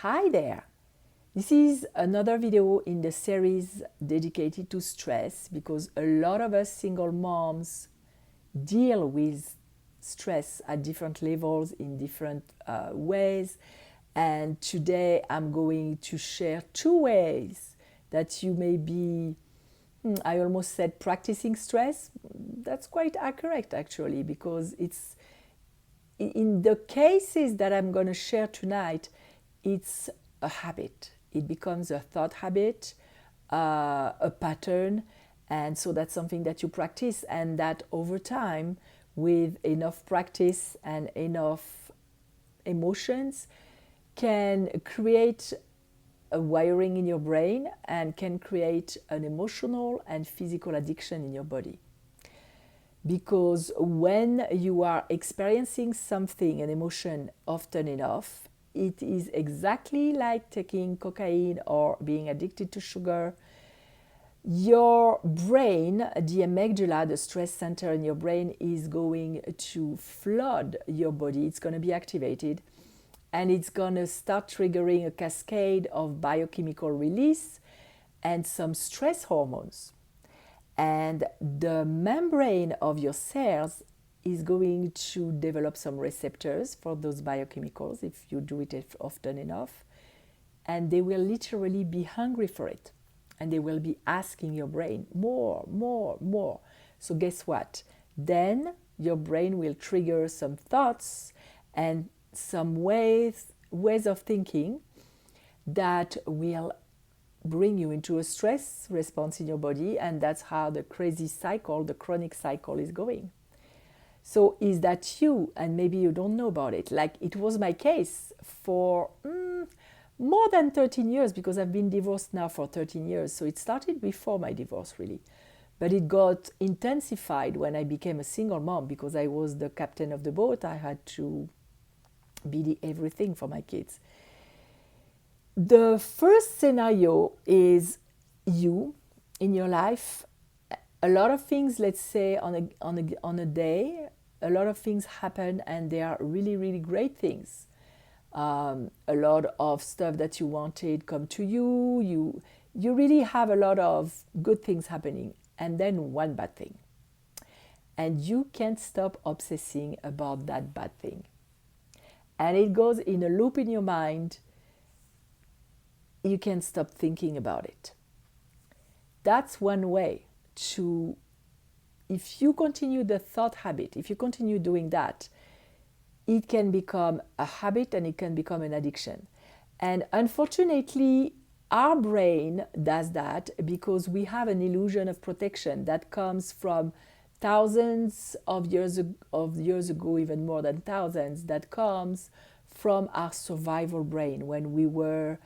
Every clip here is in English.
Hi there! This is another video in the series dedicated to stress because a lot of us single moms deal with stress at different levels in different ways. And today I'm going to share two ways that you may be, I almost said practicing stress. That's quite accurate actually, because it's in the cases that I'm going to share tonight, it's a habit. It becomes a thought habit, a pattern, and so that's something that you practice, and that over time, with enough practice and enough emotions, can create a wiring in your brain and can create an emotional and physical addiction in your body. Because when you are experiencing something, an emotion, often enough, it is exactly like taking cocaine or being addicted to sugar. Your brain, the amygdala, the stress center in your brain, is going to flood your body. It's going to be activated and it's going to start triggering a cascade of biochemical release and some stress hormones. And the membrane of your cells is going to develop some receptors for those biochemicals if you do it often enough. And they will literally be hungry for it. And they will be asking your brain more, more, more. So guess what? Then your brain will trigger some thoughts and some ways of thinking that will bring you into a stress response in your body, and that's how the crazy cycle, the chronic cycle, is going. So is that you? And maybe you don't know about it. Like it was my case for more than 13 years, because I've been divorced now for 13 years. So it started before my divorce, really. But it got intensified when I became a single mom, because I was the captain of the boat. I had to be the everything for my kids. The first scenario is you in your life. A lot of things, let's say on a day, a lot of things happen and they are really, really great things. A lot of stuff that you wanted come to you. You really have a lot of good things happening, and then one bad thing. And you can't stop obsessing about that bad thing. And it goes in a loop in your mind. You can't stop thinking about it. That's one way to, if you continue the thought habit, if you continue doing that, it can become a habit and it can become an addiction. And unfortunately, our brain does that because we have an illusion of protection that comes from thousands of years ago, even more than thousands, that comes from our survival brain when we were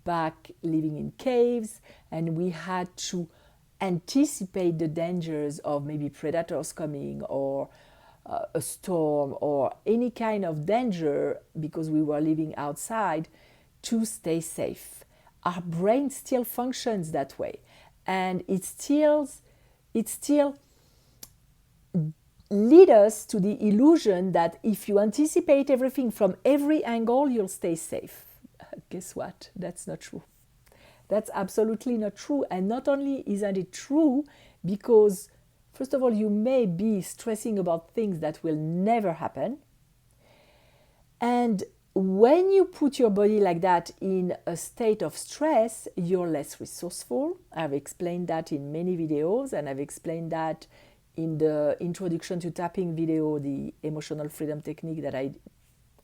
back living in caves and we had to anticipate the dangers of maybe predators coming or a storm or any kind of danger because we were living outside to stay safe. Our brain still functions that way, and it still lead us to the illusion that if you anticipate everything from every angle, you'll stay safe. Guess what? That's not true. That's absolutely not true. And not only isn't it true, because first of all, you may be stressing about things that will never happen. And when you put your body like that in a state of stress, you're less resourceful. I've explained that in many videos, and I've explained that in the introduction to tapping video, the emotional freedom technique that I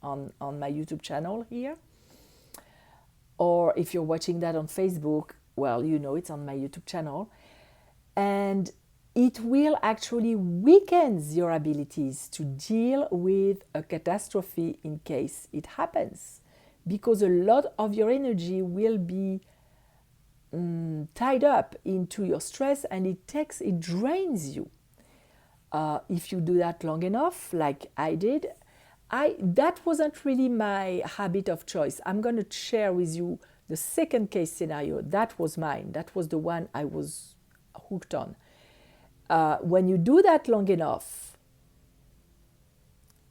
on my YouTube channel here. Or if you're watching that on Facebook, well, you know it's on my YouTube channel. And it will actually weaken your abilities to deal with a catastrophe in case it happens. Because a lot of your energy will be tied up into your stress, and it drains you. If you do that long enough, like I did, that wasn't really my habit of choice. I'm going to share with you the second case scenario. That was mine. That was the one I was hooked on. When you do that long enough,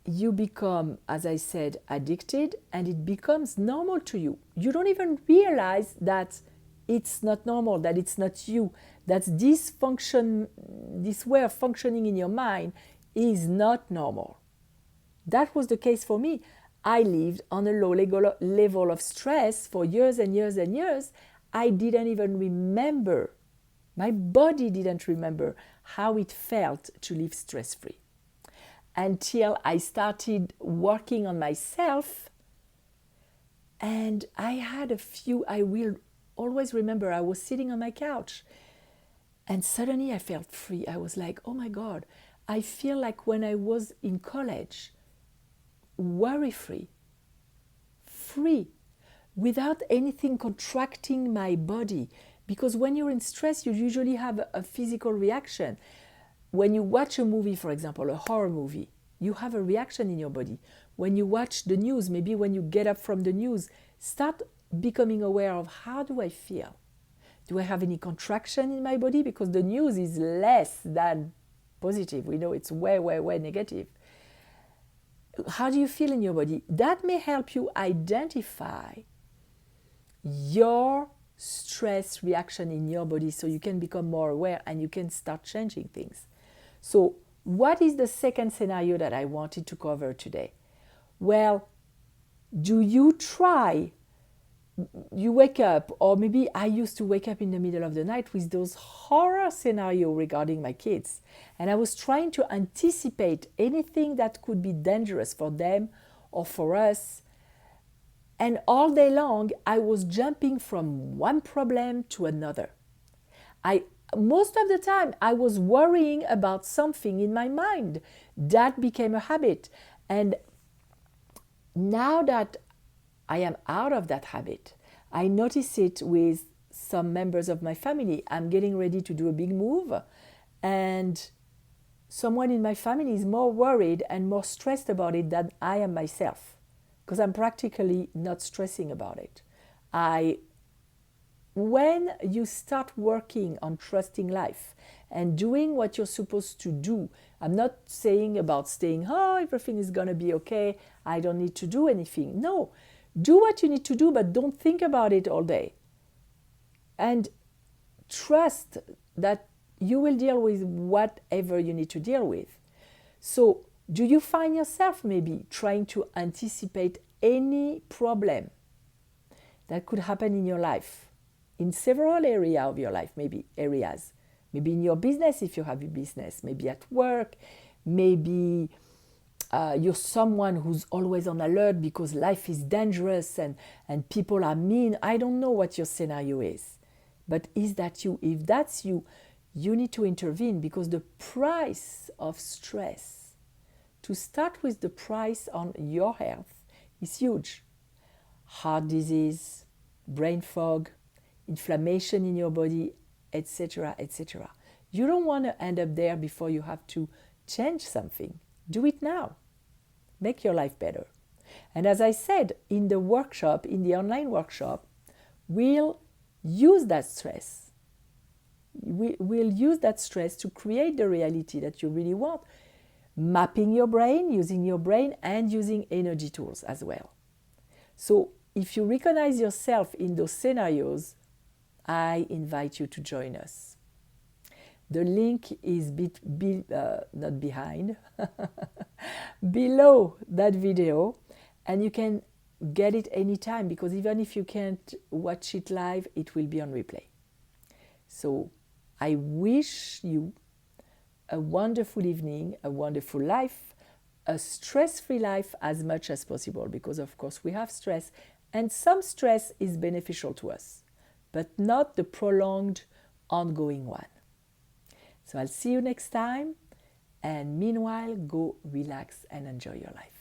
you become, as I said, addicted, and it becomes normal to you. You don't even realize that it's not normal, that it's not you, that this way of functioning in your mind is not normal. That was the case for me. I lived on a low level of stress for years and years and years. I didn't even remember, my body didn't remember how it felt to live stress-free. Until I started working on myself, and I will always remember, I was sitting on my couch and suddenly I felt free. I was like, oh my God, I feel like when I was in college, worry-free, free, without anything contracting my body. Because when you're in stress, you usually have a physical reaction. When you watch a movie, for example, a horror movie, you have a reaction in your body. When you watch the news, maybe when you get up from the news, start becoming aware of, how do I feel? Do I have any contraction in my body? Because the news is less than positive. We know it's way, way, way negative. How do you feel in your body? That may help you identify your stress reaction in your body, so you can become more aware and you can start changing things. So what is the second scenario that I wanted to cover today? Well, do you try, you wake up, or maybe I used to wake up in the middle of the night with those horror scenarios regarding my kids. And I was trying to anticipate anything that could be dangerous for them or for us. And all day long, I was jumping from one problem to another. Most of the time, I was worrying about something in my mind. That became a habit. And now that I am out of that habit, I notice it with some members of my family. I'm getting ready to do a big move, and someone in my family is more worried and more stressed about it than I am myself, because I'm practically not stressing about it. When you start working on trusting life and doing what you're supposed to do, I'm not saying about staying, oh, everything is going to be okay, I don't need to do anything. No, do what you need to do, but don't think about it all day. And trust that you will deal with whatever you need to deal with. So, do you find yourself maybe trying to anticipate any problem that could happen in your life? In several areas of your life, maybe in your business if you have a business, maybe at work, maybe you're someone who's always on alert because life is dangerous and people are mean. I don't know what your scenario is, but is that you? If that's you, you need to intervene, because the price of stress, to start with, the price on your health is huge. Heart disease, brain fog, inflammation in your body, etc., etc. You don't want to end up there before you have to change something. Do it now. Make your life better. And as I said, in the workshop, in the online workshop, we'll use that stress. We'll use that stress to create the reality that you really want, mapping your brain, using your brain, and using energy tools as well. So if you recognize yourself in those scenarios, I invite you to join us. The link is not behind, below that video, and you can get it anytime, because even if you can't watch it live, it will be on replay. So I wish you a wonderful evening, a wonderful life, a stress-free life as much as possible, because of course we have stress, and some stress is beneficial to us, but not the prolonged, ongoing one. So I'll see you next time, and meanwhile, go relax and enjoy your life.